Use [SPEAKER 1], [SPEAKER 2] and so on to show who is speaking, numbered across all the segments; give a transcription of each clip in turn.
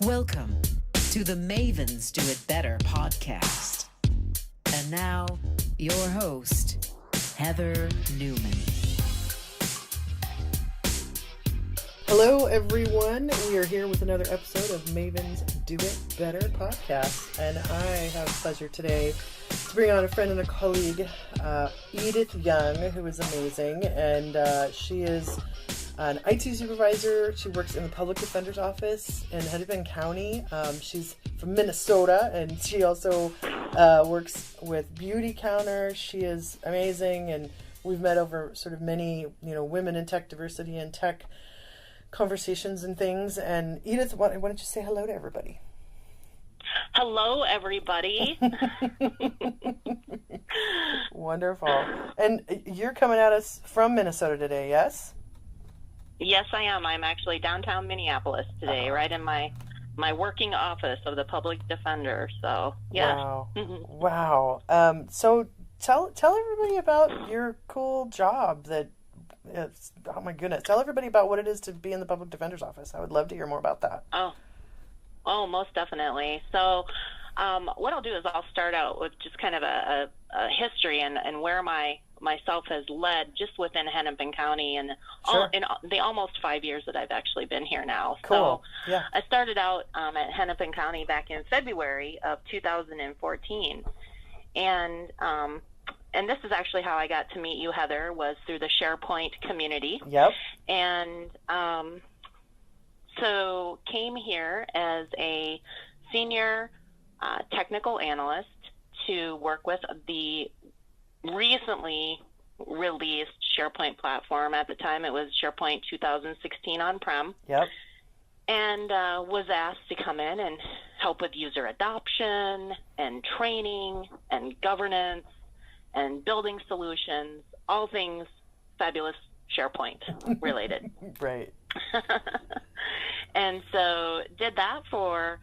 [SPEAKER 1] Welcome to the Mavens Do It Better podcast. And now, your host, Heather Newman.
[SPEAKER 2] Hello, everyone. We are here with another episode of Mavens Do It Better podcast. And I have the pleasure today to bring on a friend and a colleague, Edith Young, who is amazing. And she is an IT supervisor. She works in the public defender's office in Hennepin County. She's from Minnesota, and she also works with Beautycounter. She is amazing, and we've met over sort of many, women in tech diversity and tech conversations and things. And Edith, why don't you say hello to everybody?
[SPEAKER 3] Hello, everybody.
[SPEAKER 2] Wonderful. And you're coming at us from Minnesota today, yes?
[SPEAKER 3] Yes, I am. I'm actually downtown Minneapolis today, right in my working office of the public defender. So, yeah.
[SPEAKER 2] Wow. So tell everybody about your cool job oh my goodness. Tell everybody about what it is to be in the public defender's office. I would love to hear more about that.
[SPEAKER 3] Oh, most definitely. So, what I'll do is I'll start out with just kind of a history and where myself has led just within Hennepin County and
[SPEAKER 2] Sure.
[SPEAKER 3] in the almost 5 years that I've actually been here now.
[SPEAKER 2] Cool.
[SPEAKER 3] So
[SPEAKER 2] Yeah.
[SPEAKER 3] I started out at Hennepin County back in February of 2014. And this is actually how I got to meet you, Heather, was through the SharePoint community.
[SPEAKER 2] Yep.
[SPEAKER 3] And so came here as a senior technical analyst to work with the recently released SharePoint platform. At the time, it was SharePoint 2016 on-prem.
[SPEAKER 2] Yep.
[SPEAKER 3] And was asked to come in and help with user adoption and training and governance and building solutions, all things fabulous SharePoint related.
[SPEAKER 2] Right.
[SPEAKER 3] And so did that for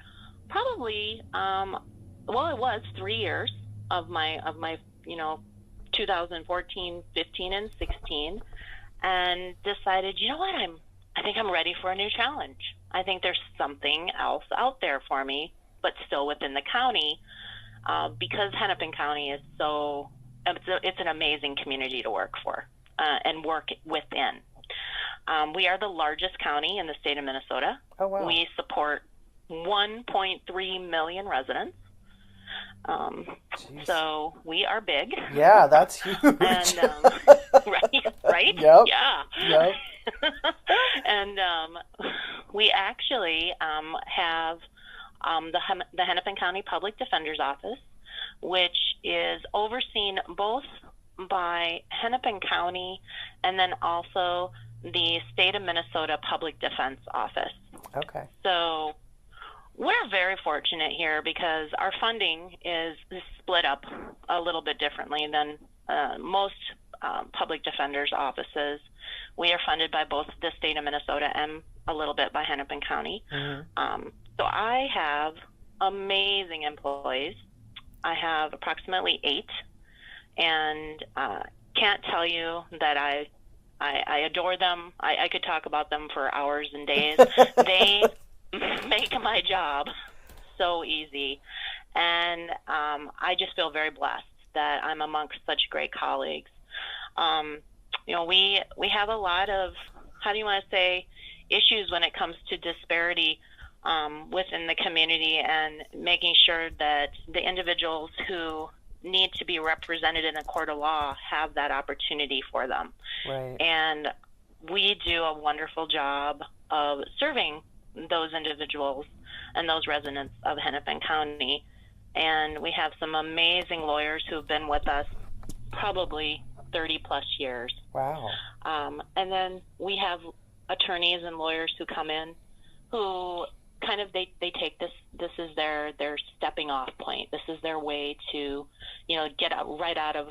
[SPEAKER 3] probably, it was 3 years of my 2014, 15, and 16, and decided, I think I'm ready for a new challenge. I think there's something else out there for me, but still within the county, because Hennepin County is it's an amazing community to work for and work within. We are the largest county in the state of Minnesota.
[SPEAKER 2] Oh, wow.
[SPEAKER 3] We support 1.3 million residents. So we are big.
[SPEAKER 2] Yeah, that's huge.
[SPEAKER 3] And, right?
[SPEAKER 2] Yep.
[SPEAKER 3] Yeah.
[SPEAKER 2] Yep.
[SPEAKER 3] And we actually have the Hennepin County Public Defender's Office, which is overseen both by Hennepin County and then also the State of Minnesota Public Defense Office.
[SPEAKER 2] Okay.
[SPEAKER 3] So we're very fortunate here because our funding is split up a little bit differently than most public defenders' offices. We are funded by both the state of Minnesota and a little bit by Hennepin County. Mm-hmm. So I have amazing employees. I have approximately 8, and can't tell you that I adore them. I could talk about them for hours and days. They make my job so easy, and I just feel very blessed that I'm amongst such great colleagues. We have a lot of, issues when it comes to disparity within the community and making sure that the individuals who need to be represented in a court of law have that opportunity for them.
[SPEAKER 2] Right.
[SPEAKER 3] And we do a wonderful job of serving those individuals and those residents of Hennepin County. And we have some amazing lawyers who've been with us probably 30 plus years.
[SPEAKER 2] Wow.
[SPEAKER 3] And then we have attorneys and lawyers who come in who kind of they take this is their stepping off point. This is their way to get right out of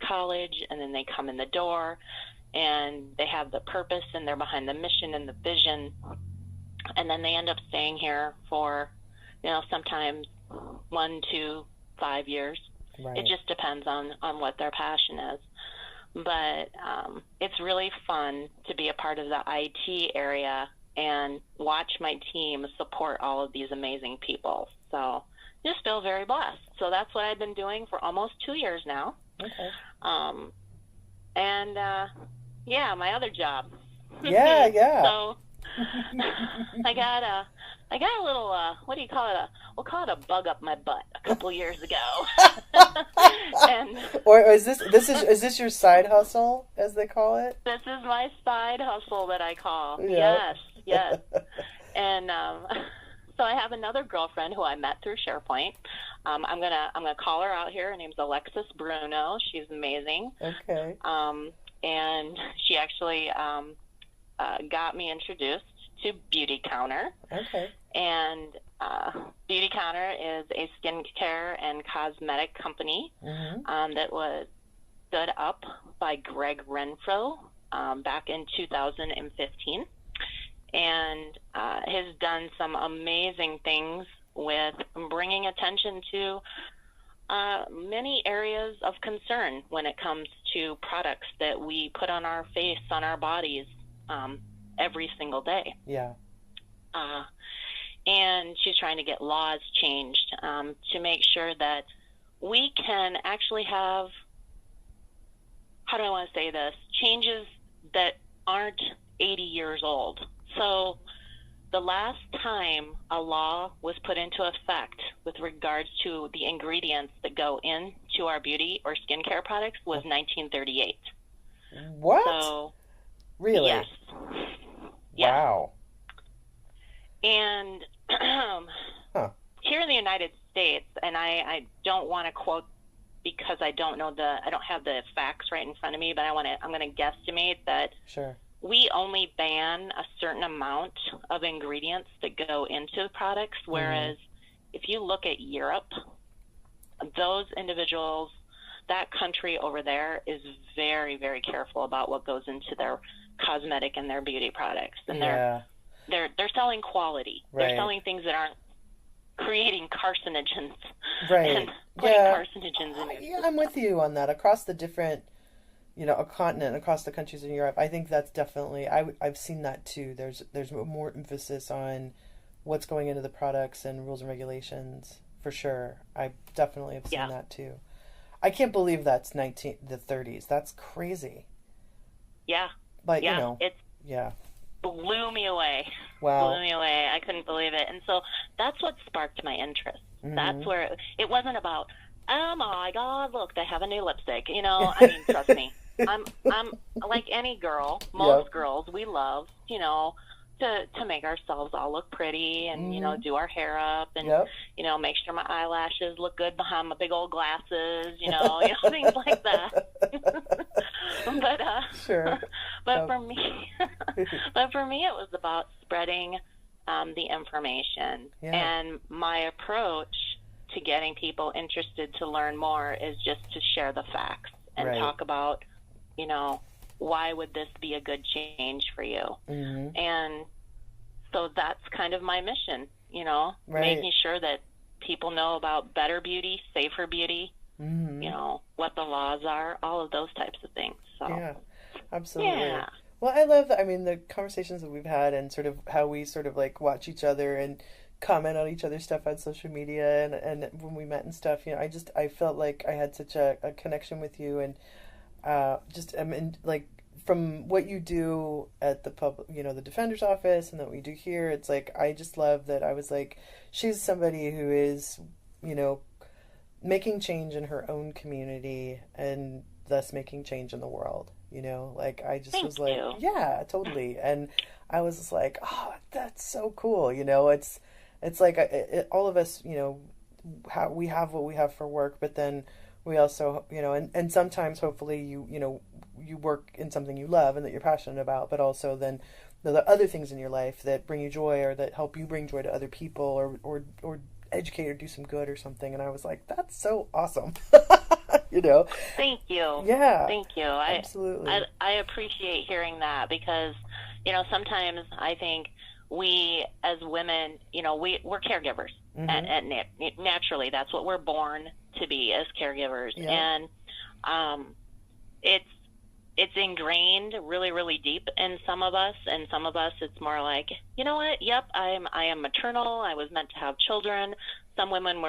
[SPEAKER 3] college, and then they come in the door and they have the purpose and they're behind the mission and the vision, and then they end up staying here for sometimes 1, 2, 5 years.
[SPEAKER 2] Right.
[SPEAKER 3] It just depends on what their passion is. But it's really fun to be a part of the IT area and watch my team support all of these amazing people. So just feel very blessed. So that's what I've been doing for almost 2 years now.
[SPEAKER 2] Okay.
[SPEAKER 3] Yeah, my other job.
[SPEAKER 2] Yeah, yeah.
[SPEAKER 3] So I got a little what do you call it? We'll call it a bug up my butt a couple years ago. And
[SPEAKER 2] or is this your side hustle, as they call it?
[SPEAKER 3] This is my side hustle that I call.
[SPEAKER 2] Yeah.
[SPEAKER 3] Yes. And so I have another girlfriend who I met through SharePoint. I'm gonna call her out here. Her name's Alexis Bruno. She's amazing.
[SPEAKER 2] Okay.
[SPEAKER 3] And she actually got me introduced to Beautycounter.
[SPEAKER 2] Okay.
[SPEAKER 3] And Beautycounter is a skincare and cosmetic company that was stood up by Greg Renfro back in 2015, and has done some amazing things with bringing attention to many areas of concern when it comes to products that we put on our face, on our bodies, every single day.
[SPEAKER 2] Yeah.
[SPEAKER 3] And she's trying to get laws changed to make sure that we can actually have, how do I want to say this, changes that aren't 80 years old. So the last time a law was put into effect with regards to the ingredients that go into our beauty or skincare products was 1938.
[SPEAKER 2] What?
[SPEAKER 3] So,
[SPEAKER 2] really?
[SPEAKER 3] Yes.
[SPEAKER 2] Wow.
[SPEAKER 3] And here in the United States, and I don't want to quote because I don't have the facts right in front of me, but I'm going to guesstimate that
[SPEAKER 2] Sure.
[SPEAKER 3] we only ban a certain amount of ingredients that go into products, whereas if you look at Europe, those individuals, that country over there is very, very careful about what goes into their cosmetic and their beauty products. And they're selling quality.
[SPEAKER 2] Right.
[SPEAKER 3] They're selling things that aren't creating carcinogens.
[SPEAKER 2] Right.
[SPEAKER 3] And putting carcinogens in it.
[SPEAKER 2] Yeah, I'm with you on that. Across the different, a continent, across the countries in Europe, I think that's definitely, I've seen that too. There's more emphasis on what's going into the products and rules and regulations, for sure. I definitely have seen that too. I can't believe that's the 30s. That's crazy.
[SPEAKER 3] Yeah.
[SPEAKER 2] But,
[SPEAKER 3] it blew me away.
[SPEAKER 2] Wow.
[SPEAKER 3] Blew me away. I couldn't believe it. And so that's what sparked my interest. That's where it wasn't about, oh my God, look, they have a new lipstick. Trust me. I'm like any girl, most girls, we love, to make ourselves all look pretty and, do our hair up and, make sure my eyelashes look good behind my big old glasses, things like that. But,
[SPEAKER 2] sure.
[SPEAKER 3] But for me, it was about spreading the information. And my approach to getting people interested to learn more is just to share the facts and talk about, why would this be a good change for you? And so that's kind of my mission, making sure that people know about better beauty, safer beauty, what the laws are, all of those types of things. So,
[SPEAKER 2] yeah, absolutely.
[SPEAKER 3] Yeah.
[SPEAKER 2] Well, I love, the conversations that we've had and sort of how we sort of like watch each other and comment on each other's stuff on social media and when we met and stuff, I felt like I had such a connection with you and from what you do at the the defender's office and that we do here, it's like, I just love that. I was like, she's somebody who is, making change in her own community and thus making change in the world, I just
[SPEAKER 3] Thank
[SPEAKER 2] was like,
[SPEAKER 3] you.
[SPEAKER 2] yeah, totally. And I was just like, oh, that's so cool. It's like all of us, we have what we have for work, but then we also, and sometimes hopefully you work in something you love and that you're passionate about, but also then there are other things in your life that bring you joy or that help you bring joy to other people or educate or do some good or something. And I was like, that's so awesome.
[SPEAKER 3] Thank you.
[SPEAKER 2] Yeah.
[SPEAKER 3] Thank you.
[SPEAKER 2] Absolutely.
[SPEAKER 3] I appreciate hearing that because, sometimes I think we as women, we're caregivers. And naturally, that's what we're born to be as caregivers. Yeah. And it's ingrained really, really deep in some of us, and some of us it's more like, you know what? Yep, I am maternal. I was meant to have children. Some women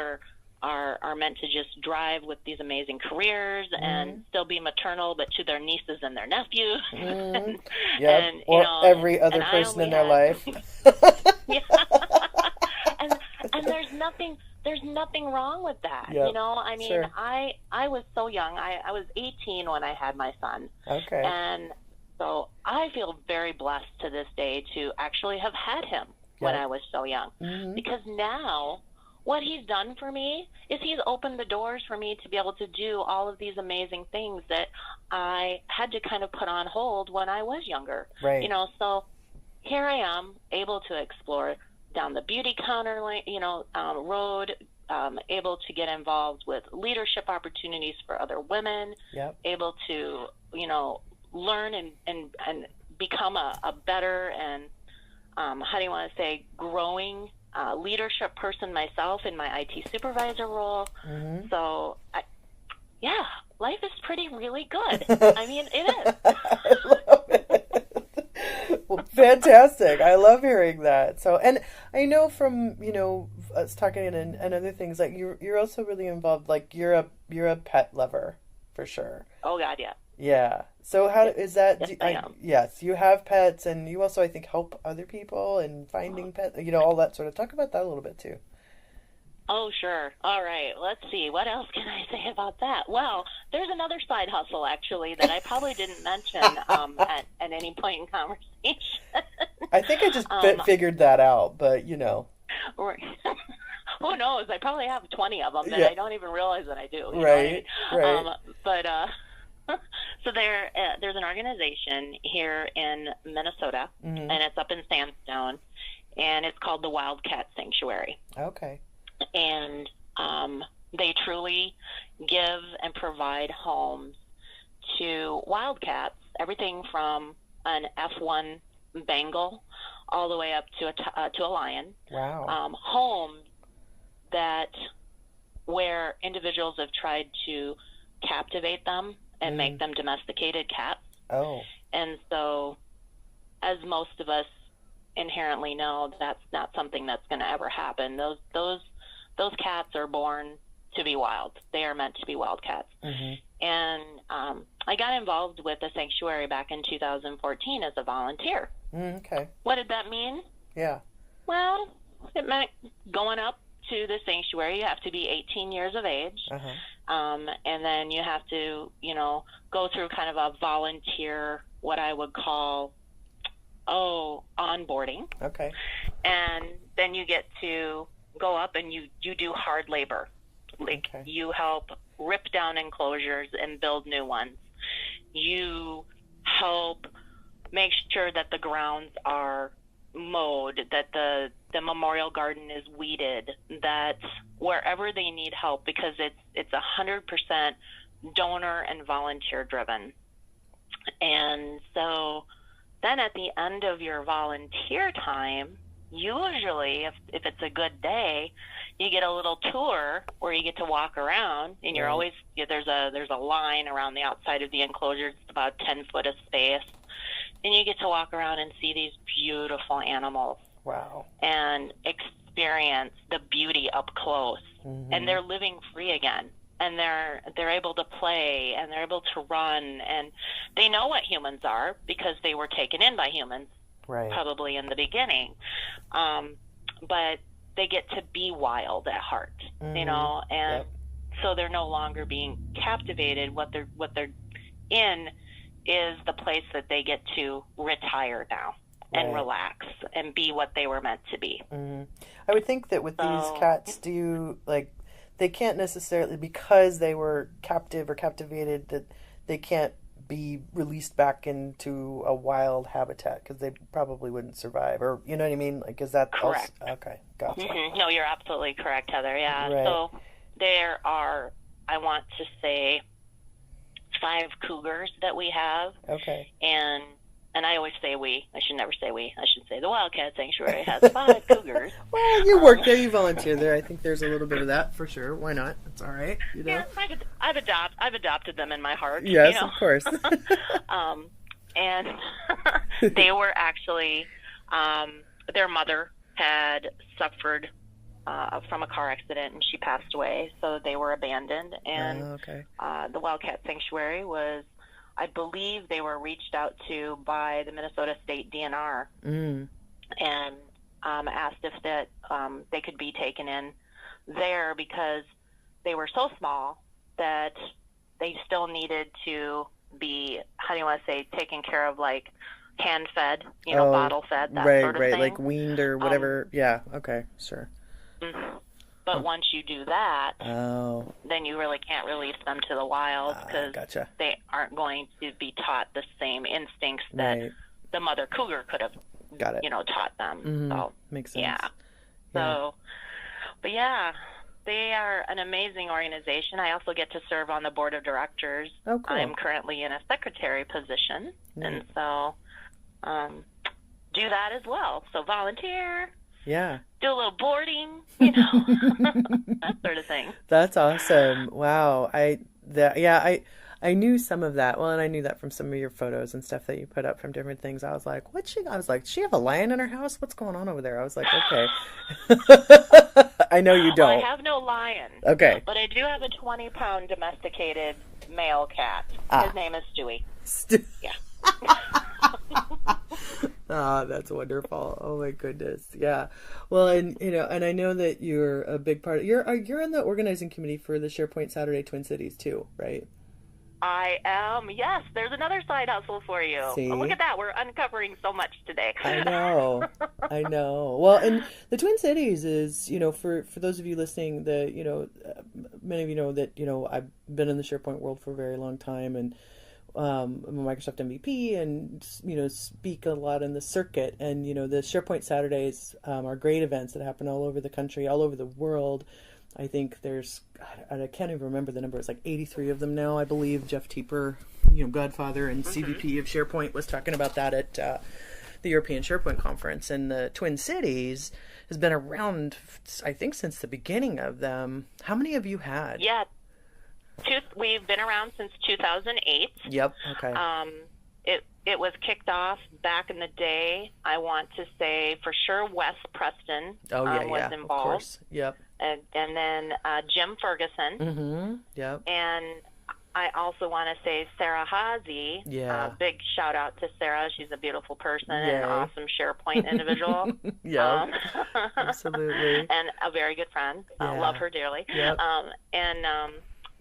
[SPEAKER 3] are meant to just drive with these amazing careers and still be maternal, but to their nieces and their nephews.
[SPEAKER 2] And, or every other person in their life.
[SPEAKER 3] Yeah. and there's nothing wrong with that.
[SPEAKER 2] Yep.
[SPEAKER 3] You know, I mean,
[SPEAKER 2] sure.
[SPEAKER 3] I was so young. I was 18 when I had my son.
[SPEAKER 2] Okay.
[SPEAKER 3] And so I feel very blessed to this day to actually have had him when I was so young. Because now what he's done for me is he's opened the doors for me to be able to do all of these amazing things that I had to kind of put on hold when I was younger.
[SPEAKER 2] Right.
[SPEAKER 3] You know, so here I am able to explore down the Beautycounter, road, able to get involved with leadership opportunities for other women, able to, learn and become a better and, how do you want to say, growing leadership person myself in my IT supervisor role. So, life is really good. I mean, it is.
[SPEAKER 2] I love it. Well, fantastic. I love hearing that. So, and I know from, us talking and other things, like you're also really involved, like you're a pet lover for sure.
[SPEAKER 3] Oh God, yeah.
[SPEAKER 2] Yeah. So how is that?
[SPEAKER 3] Yes, I am.
[SPEAKER 2] Yes, you have pets, and you also, I think, help other people in finding pets, all that sort of. Talk about that a little bit too.
[SPEAKER 3] Oh, sure. All right. Let's see. What else can I say about that? Well, there's another side hustle, actually, that I probably didn't mention at any point in conversation.
[SPEAKER 2] I think I just figured that out, but
[SPEAKER 3] Who knows? I probably have 20 of them that I don't even realize that I do.
[SPEAKER 2] Right.
[SPEAKER 3] So there's an organization here in Minnesota, and it's up in Sandstone, and it's called the Wildcat Sanctuary.
[SPEAKER 2] Okay.
[SPEAKER 3] And they truly give and provide homes to wildcats, everything from an F1 Bengal all the way up to a lion.
[SPEAKER 2] Wow.
[SPEAKER 3] Homes where individuals have tried to captivate them and make them domesticated cats.
[SPEAKER 2] Oh.
[SPEAKER 3] And so, as most of us inherently know, that's not something that's going to ever happen. Those cats are born to be wild. They are meant to be wildcats. And I got involved with the sanctuary back in 2014 as a volunteer.
[SPEAKER 2] Okay.
[SPEAKER 3] What did that mean?
[SPEAKER 2] Yeah.
[SPEAKER 3] Well, it meant going up to the sanctuary. You have to be 18 years of age. And then you have to, go through kind of a volunteer, what I would call, onboarding.
[SPEAKER 2] Okay.
[SPEAKER 3] And then you get to go up and you do hard labor. Like you help rip down enclosures and build new ones. You help make sure that the grounds are mowed, that the memorial garden is weeded, that wherever they need help, because it's 100% donor and volunteer driven. And so then at the end of your volunteer time, usually if it's a good day, you get a little tour where you get to walk around, and you're always, there's a line around the outside of the enclosure. It's about 10 foot of space, and you get to walk around and see these beautiful animals.
[SPEAKER 2] Wow. And
[SPEAKER 3] experience the beauty up close. And they're living free again, and they're able to play, and they're able to run, and they know what humans are because they were taken in by humans.
[SPEAKER 2] Right.
[SPEAKER 3] Probably in the beginning, but they get to be wild at heart, and so they're no longer being captivated. What they're in is the place that they get to retire now and relax and be what they were meant to be.
[SPEAKER 2] I would think that with these cats, they can't necessarily, because they were captive or captivated, that they can't be released back into a wild habitat because they probably wouldn't survive, or you know what I mean? Like, is that
[SPEAKER 3] correct?
[SPEAKER 2] Okay, gotcha.
[SPEAKER 3] No, you're absolutely correct, Heather. Yeah.
[SPEAKER 2] Right.
[SPEAKER 3] So there are, I want to say, 5 cougars that we have.
[SPEAKER 2] Okay.
[SPEAKER 3] And and I always say we. I should never say we. I should say the Wildcat Sanctuary has 5 cougars.
[SPEAKER 2] Well, you work there, you volunteer there. I think there's a little bit of that for sure. Why not? It's all right. You know?
[SPEAKER 3] Yeah, I've adopted them in my heart.
[SPEAKER 2] Yes,
[SPEAKER 3] you know?
[SPEAKER 2] of course.
[SPEAKER 3] And they were actually, their mother had suffered from a car accident, and she passed away, so they were abandoned. And the Wildcat Sanctuary was, I believe they were reached out to by the Minnesota State DNR and asked if that they could be taken in there because they were so small that they still needed to be, how do you want to say, taken care of, like hand-fed, bottle-fed, that sort of thing. Right,
[SPEAKER 2] like weaned or whatever. Yeah, okay, sure.
[SPEAKER 3] But once you do that, then you really can't release them to the wild because they aren't going to be taught the same instincts that the mother cougar could have, taught them.
[SPEAKER 2] Mm-hmm.
[SPEAKER 3] So,
[SPEAKER 2] makes sense.
[SPEAKER 3] Yeah. So, but yeah, they are an amazing organization. I also get to serve on the board of directors.
[SPEAKER 2] Oh, cool.
[SPEAKER 3] I'm currently in a secretary position, and so do that as well. So volunteer.
[SPEAKER 2] Yeah.
[SPEAKER 3] Do a little boarding, that sort of thing.
[SPEAKER 2] That's awesome. Wow. I knew some of that. Well, and I knew that from some of your photos and stuff that you put up from different things. I was like, does she have a lion in her house? What's going on over there? I was like, okay. I know you don't.
[SPEAKER 3] Well, I have no lion.
[SPEAKER 2] Okay.
[SPEAKER 3] But I do have a 20-pound domesticated male cat. His name is Stewie. Yeah.
[SPEAKER 2] That's wonderful. Oh my goodness. Yeah. Well, and and I know that you're a big part of, you're in the organizing committee for the SharePoint Saturday Twin Cities too, right?
[SPEAKER 3] I am. Yes, there's another side hustle for you.
[SPEAKER 2] See?
[SPEAKER 3] Oh, look at that. We're uncovering so much today.
[SPEAKER 2] I know. Well, and the Twin Cities is, for those of you listening, many of you know that, I've been in the SharePoint world for a very long time, and I'm a Microsoft MVP and, speak a lot in the circuit. And, the SharePoint Saturdays are great events that happen all over the country, all over the world. I think there's, I can't even remember the number. It's like 83 of them now, I believe. Jeff Teeper, Godfather and CVP of SharePoint, was talking about that at the European SharePoint Conference. And the Twin Cities has been around, I think, since the beginning of them. How many have you had?
[SPEAKER 3] Yeah. We've been around since 2008.
[SPEAKER 2] Yep. Okay.
[SPEAKER 3] It was kicked off back in the day. I want to say for sure Wes Preston was involved. Of course.
[SPEAKER 2] Yep.
[SPEAKER 3] And then Jim Ferguson.
[SPEAKER 2] Mm-hmm. Yep.
[SPEAKER 3] And I also want to say Sarah Hazy.
[SPEAKER 2] Yeah.
[SPEAKER 3] Big shout out to Sarah. She's a beautiful person and an awesome SharePoint individual.
[SPEAKER 2] Yeah. Absolutely.
[SPEAKER 3] And a very good friend. Love her dearly.
[SPEAKER 2] Yep.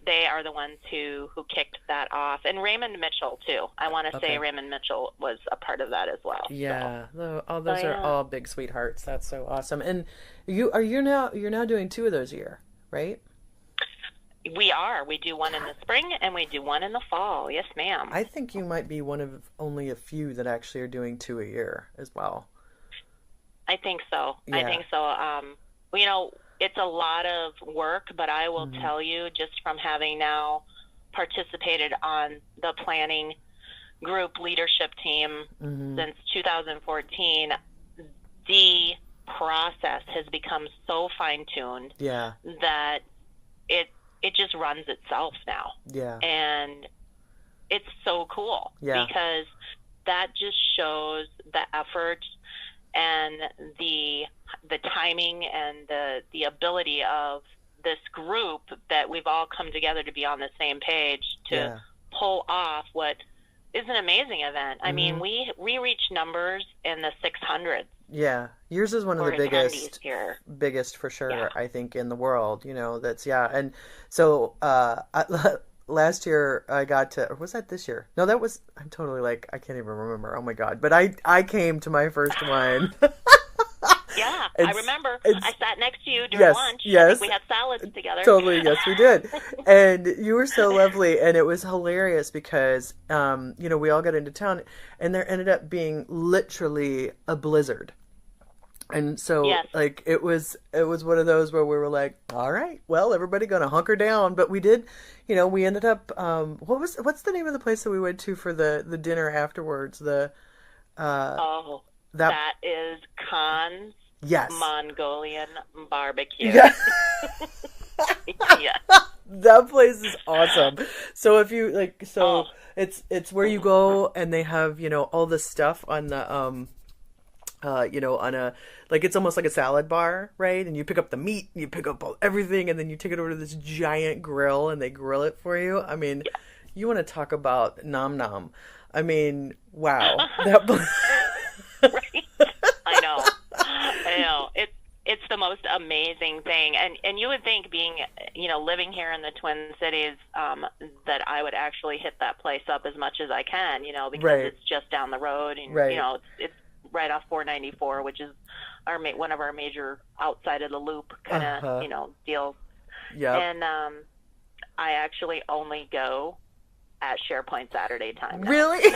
[SPEAKER 3] They are the ones who kicked that off. And Raymond Mitchell, too. I want to say Raymond Mitchell was a part of that as well.
[SPEAKER 2] Yeah. So. Those are all big sweethearts. That's so awesome. And you're now doing 2 of those a year, right?
[SPEAKER 3] We are. We do one in the spring and we do one in the fall. Yes, ma'am.
[SPEAKER 2] I think you might be one of only a few that actually are doing 2 a year as well.
[SPEAKER 3] I think so.
[SPEAKER 2] Yeah.
[SPEAKER 3] I think so. It's a lot of work, but I will tell you, just from having now participated on the planning group leadership team since 2014, the process has become so fine-tuned that it just runs itself now. Yeah. And it's so cool because that just shows the effort and the timing and the ability of this group that we've all come together to be on the same page to pull off what is an amazing event. I mean, we reach numbers in the 600s.
[SPEAKER 2] Yeah, yours is one of the biggest for sure. Yeah. I think in the world. And so last year I got to, or was that this year? No, that was. I'm totally I can't even remember. Oh my god! But I came to my first one.
[SPEAKER 3] Yeah, I remember. I sat next to you during lunch.
[SPEAKER 2] Yes.
[SPEAKER 3] I think we had salads together.
[SPEAKER 2] Totally, yes, we did. And you were so lovely, and it was hilarious because, we all got into town, and there ended up being literally a blizzard. And so, it was one of those where we were like, all right, well, everybody gonna hunker down. But we did, we ended up, what's the name of the place that we went to for the dinner afterwards?
[SPEAKER 3] That is Khan's
[SPEAKER 2] Yes.
[SPEAKER 3] Mongolian barbecue.
[SPEAKER 2] Yeah.
[SPEAKER 3] Yes.
[SPEAKER 2] That place is awesome. So if you it's where you go and they have, all the stuff on the on a, it's almost like a salad bar, right? And you pick up the meat, you pick up everything, and then you take it over to this giant grill and they grill it for you. I mean, you want to talk about nom nom. I mean, wow. That
[SPEAKER 3] Right. I know. It's the most amazing thing. And you would think being, living here in the Twin Cities, that I would actually hit that place up as much as I can, because it's just down the road and, it's right off 494, which is one of our major outside of the loop kind of, deals. Yeah. And I actually only go at SharePoint Saturday time now.
[SPEAKER 2] Really?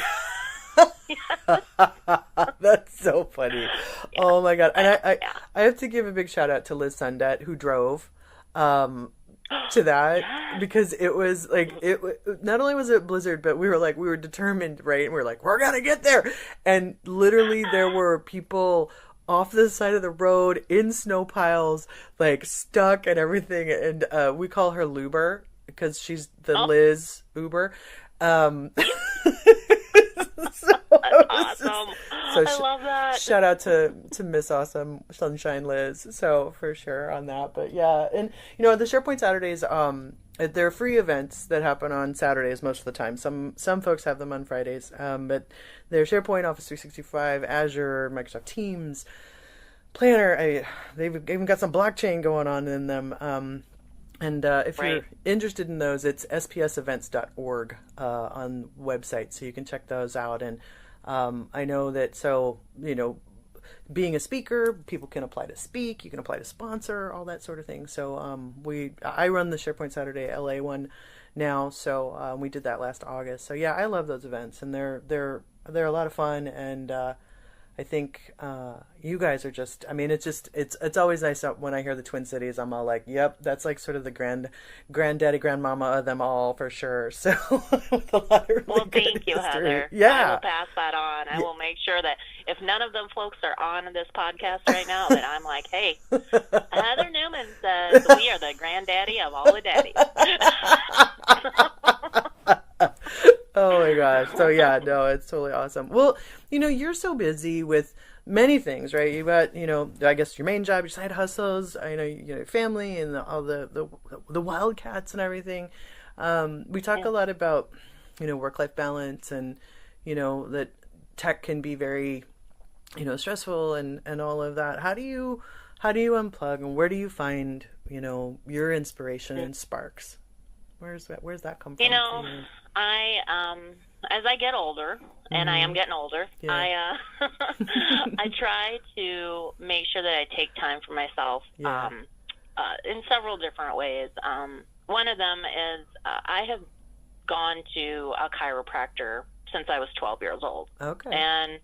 [SPEAKER 2] That's so funny. Yeah. Oh my God. And I have to give a big shout out to Liz Sundet who drove to that because it was not only was it blizzard, but we were determined, right? And we were like, we're gonna get there. And literally there were people off the side of the road in snow piles, stuck and everything. And we call her Luber because she's the Liz Uber.
[SPEAKER 3] Awesome. I love that.
[SPEAKER 2] Shout out to Miss Awesome Sunshine Liz. So for sure on that. But yeah, and the SharePoint Saturdays, they're free events that happen on Saturdays most of the time. Some folks have them on Fridays. But they're SharePoint, Office 365, Azure, Microsoft Teams, Planner. They've even got some blockchain going on in them. And if you're interested in those, it's spsevents.org on website, so you can check those out. And I know that, being a speaker, people can apply to speak, you can apply to sponsor, all that sort of thing. So I run the SharePoint Saturday LA one now, so we did that last August. So yeah, I love those events, and they're a lot of fun. And I think you guys are just, it's always nice when I hear the Twin Cities. I'm all like, yep, that's sort of the granddaddy, grandmama of them all for sure. So with a lot of really good
[SPEAKER 3] thank you,
[SPEAKER 2] history.
[SPEAKER 3] Heather.
[SPEAKER 2] Yeah.
[SPEAKER 3] I will pass that on. I will make sure that if none of them folks are on this podcast right now, that I'm like, hey, Heather Newman says we are the granddaddy of all the daddies.
[SPEAKER 2] Oh my gosh. So yeah, no, it's totally awesome. Well, you're so busy with many things, right? You've got, I guess your main job, your side hustles, your family and all the wildcats and everything. We talk a lot about, work-life balance and, that tech can be very, stressful and all of that. How do you unplug, and where do you find, your inspiration and sparks? Where's that come from?
[SPEAKER 3] As I get older, and I am getting older, I try to make sure that I take time for myself in several different ways. One of them is I have gone to a chiropractor since I was 12 years old.
[SPEAKER 2] Okay.
[SPEAKER 3] And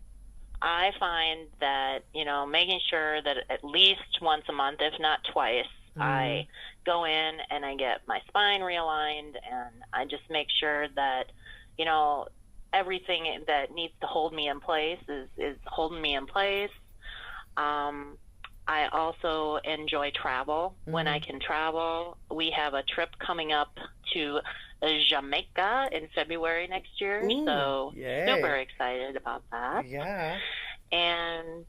[SPEAKER 3] I find that, making sure that at least once a month, if not twice, I go in and I get my spine realigned, and I just make sure that, everything that needs to hold me in place is holding me in place. I also enjoy travel when I can travel. We have a trip coming up to Jamaica in February next year, so super excited about that.
[SPEAKER 2] Yeah.
[SPEAKER 3] And,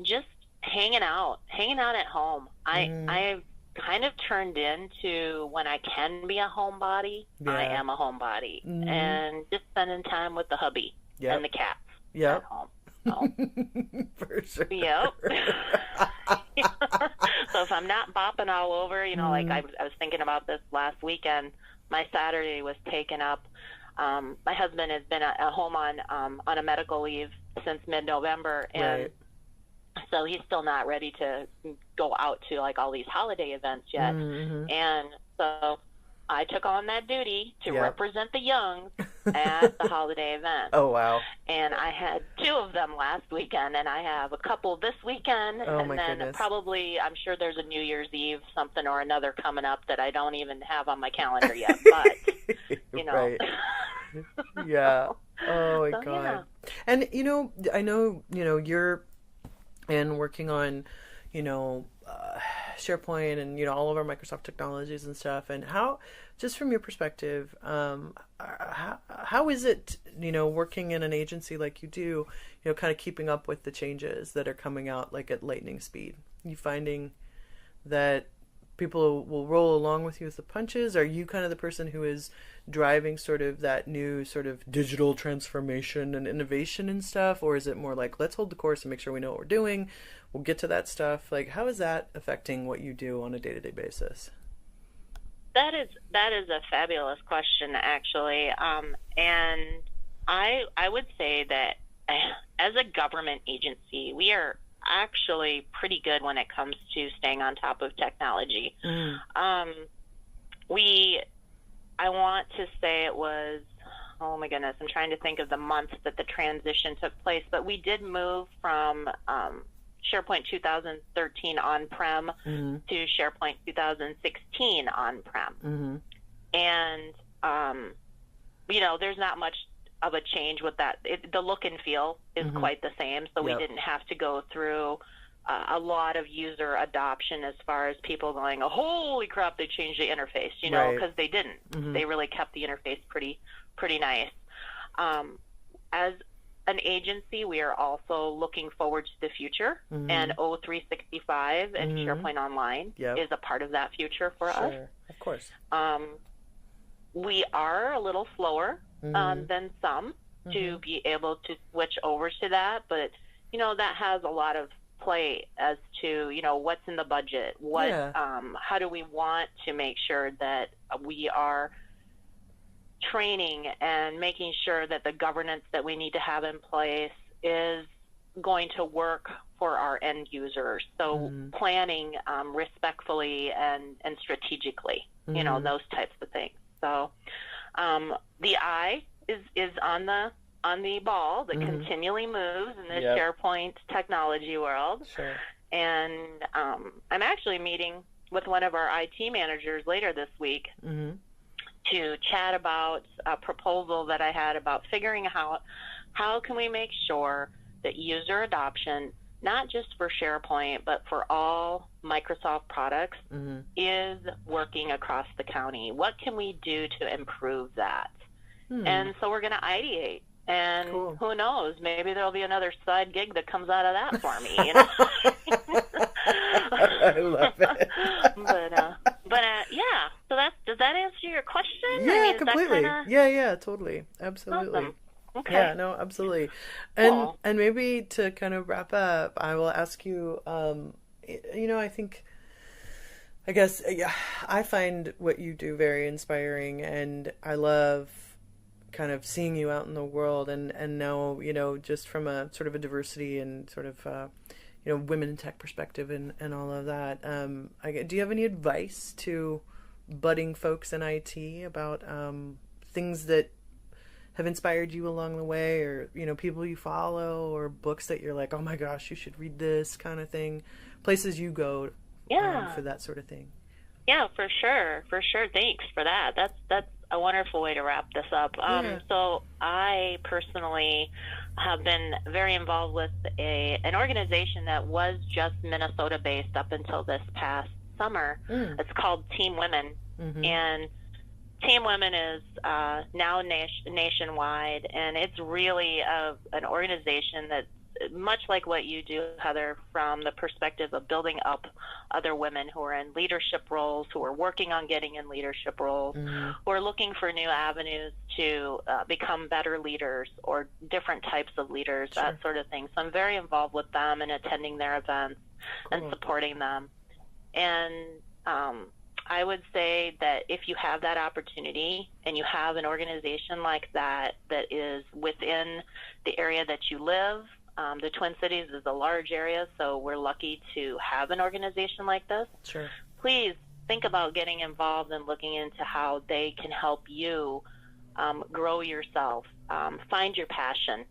[SPEAKER 3] just hanging out at home. I've kind of turned into, when I can be a homebody, I am a homebody, and just spending time with the hubby and the cats at home. So.
[SPEAKER 2] For sure.
[SPEAKER 3] Yep. So if I'm not bopping all over, like I was thinking about this last weekend, my Saturday was taken up. My husband has been at home on a medical leave since mid-November, and so he's still not ready to go out to all these holiday events yet. And so I took on that duty to represent the youngs at the holiday event.
[SPEAKER 2] Oh, wow.
[SPEAKER 3] And I had 2 of them last weekend, and I have a couple this weekend.
[SPEAKER 2] Oh, my
[SPEAKER 3] then
[SPEAKER 2] goodness.
[SPEAKER 3] Probably, I'm sure there's a New Year's Eve something or another coming up that I don't even have on my calendar yet. But,
[SPEAKER 2] Right. Yeah. Oh, my God.
[SPEAKER 3] Yeah.
[SPEAKER 2] And, I know, you're and working on, SharePoint and, all of our Microsoft technologies and stuff. And how, just from your perspective, how is it, working in an agency like you do, kind of keeping up with the changes that are coming out like at lightning speed? You finding that people will roll along with you with the punches? Are you kind of the person who is driving sort of that new sort of digital transformation and innovation and stuff? Or is it more like, let's hold the course and make sure we know what we're doing? We'll get to that stuff. Like, how is that affecting what you do on a day-to-day basis?
[SPEAKER 3] That is a fabulous question, actually. And I would say that as a government agency, we are actually pretty good when it comes to staying on top of technology. I want to say it was, oh my goodness, I'm trying to think of the month that the transition took place, but we did move from SharePoint 2013 on-prem to SharePoint 2016 on-prem. And, there's not much of a change with that. The look and feel is quite the same, so we didn't have to go through a lot of user adoption as far as people going, oh, holy crap, they changed the interface, because they didn't. They really kept the interface pretty nice. As an agency, we are also looking forward to the future, and O365 and SharePoint Online is a part of that future for us.
[SPEAKER 2] Of course.
[SPEAKER 3] We are a little slower than some to be able to switch over to that, but that has a lot of play as to what's in the budget, how do we want to make sure that we are training and making sure that the governance that we need to have in place is going to work for our end users. So planning respectfully and strategically, those types of things. So the eye is on the ball that continually moves in the SharePoint technology world.
[SPEAKER 2] Sure.
[SPEAKER 3] And I'm actually meeting with one of our IT managers later this week to chat about a proposal that I had about figuring out how can we make sure that user adoption, not just for SharePoint, but for all Microsoft products, is working across the county. What can we do to improve that? And so we're going to ideate. And who knows, maybe there'll be another side gig that comes out of that for me.
[SPEAKER 2] I love it.
[SPEAKER 3] but yeah. So does that answer your question?
[SPEAKER 2] Yeah, completely. Yeah, totally, absolutely.
[SPEAKER 3] Awesome. Okay.
[SPEAKER 2] Yeah, no, absolutely. And and maybe to kind of wrap up, I will ask you. I find what you do very inspiring, and I love kind of seeing you out in the world and now, just from a sort of a diversity and sort of, women in tech perspective and all of that. Do you have any advice to budding folks in IT about things that have inspired you along the way, or, people you follow, or books that you're like, oh my gosh, you should read this kind of thing, places you go for that sort of thing?
[SPEAKER 3] Yeah, for sure. Thanks for that. That's a wonderful way to wrap this up. So I personally have been very involved with an organization that was just Minnesota based up until this past summer. It's called Team Women. And Team Women is now nationwide, and it's really an organization that, much like what you do, Heather, from the perspective of building up other women who are in leadership roles, who are working on getting in leadership roles, who are looking for new avenues to become better leaders or different types of leaders, that sort of thing. So I'm very involved with them and attending their events and supporting them. And I would say that if you have that opportunity and you have an organization like that that is within the area that you live, the Twin Cities is a large area, so we're lucky to have an organization like this.
[SPEAKER 2] Sure.
[SPEAKER 3] Please think about getting involved and looking into how they can help you grow yourself, find your passion,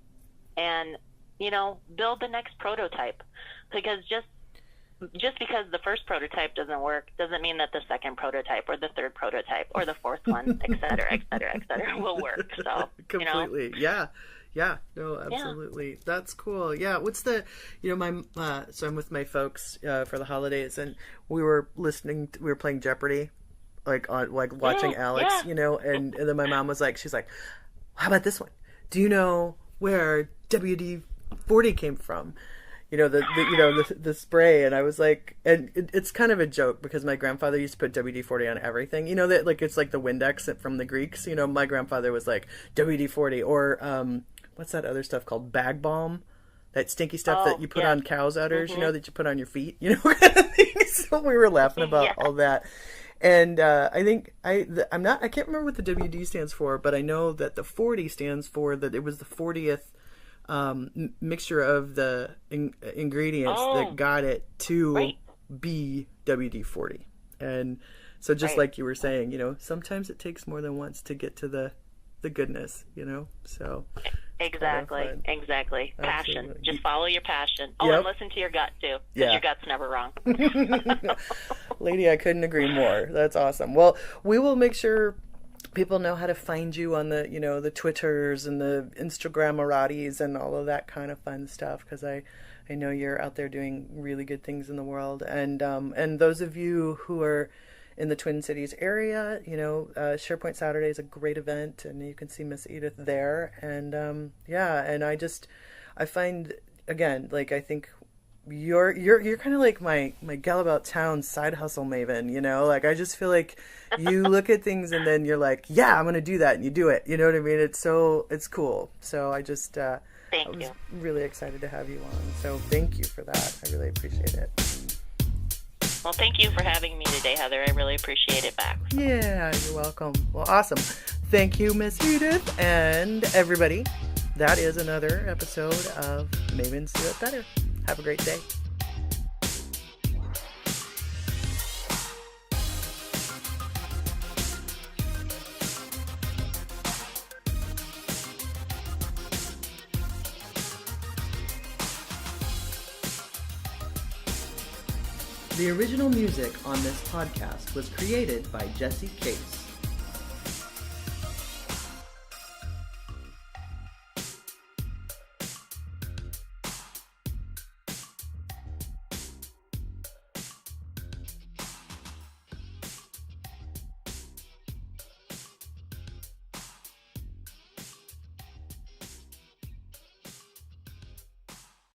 [SPEAKER 3] and, build the next prototype. Because just because the first prototype doesn't work doesn't mean that the second prototype or the third prototype or the fourth one, et cetera, will work. So,
[SPEAKER 2] completely. Yeah. Yeah, no, absolutely. Yeah. That's cool. Yeah, what's the, so I'm with my folks for the holidays, and we were playing Jeopardy, watching Alex, and then my mom was like, she's like, how about this one? Do you know where WD-40 came from? The spray. And I was like, and it's kind of a joke because my grandfather used to put WD-40 on everything. That it's like the Windex from the Greeks. My grandfather was like WD-40 or what's that other stuff called? Bag balm, that stinky stuff that you put on cow's udders. That you put on your feet. So we were laughing about all that. And I think I can't remember what the WD stands for, but I know that the 40 stands for that it was the 40th mixture of the ingredients that got it to be WD-40. And so just like you were saying, sometimes it takes more than once to get to the goodness, so.
[SPEAKER 3] Exactly. Passion.
[SPEAKER 2] Absolutely.
[SPEAKER 3] Just follow your passion. And listen to your gut too, because your gut's never wrong.
[SPEAKER 2] Lady, I couldn't agree more. That's awesome. Well, we will make sure people know how to find you on the, the Twitters and the Instagramaratis and all of that kind of fun stuff, because I know you're out there doing really good things in the world. And those of you who are in the Twin Cities area, SharePoint Saturday is a great event, and you can see Miss Edith there. And and I find, again, I think you're kind of like my gal about town side hustle maven, I just feel like you look at things and then you're like, yeah, I'm gonna do that, and you do it. You know what I mean? It's cool. So I just I was really excited to have you on. So thank you for that. I really appreciate it.
[SPEAKER 3] Well, thank you for having me today, Heather. I really appreciate it back.
[SPEAKER 2] Yeah, you're welcome. Well, awesome. Thank you, Miss Edith, and everybody. That is another episode of Mavens Do It Better. Have a great day. The original music on this podcast was created by Jesse Case.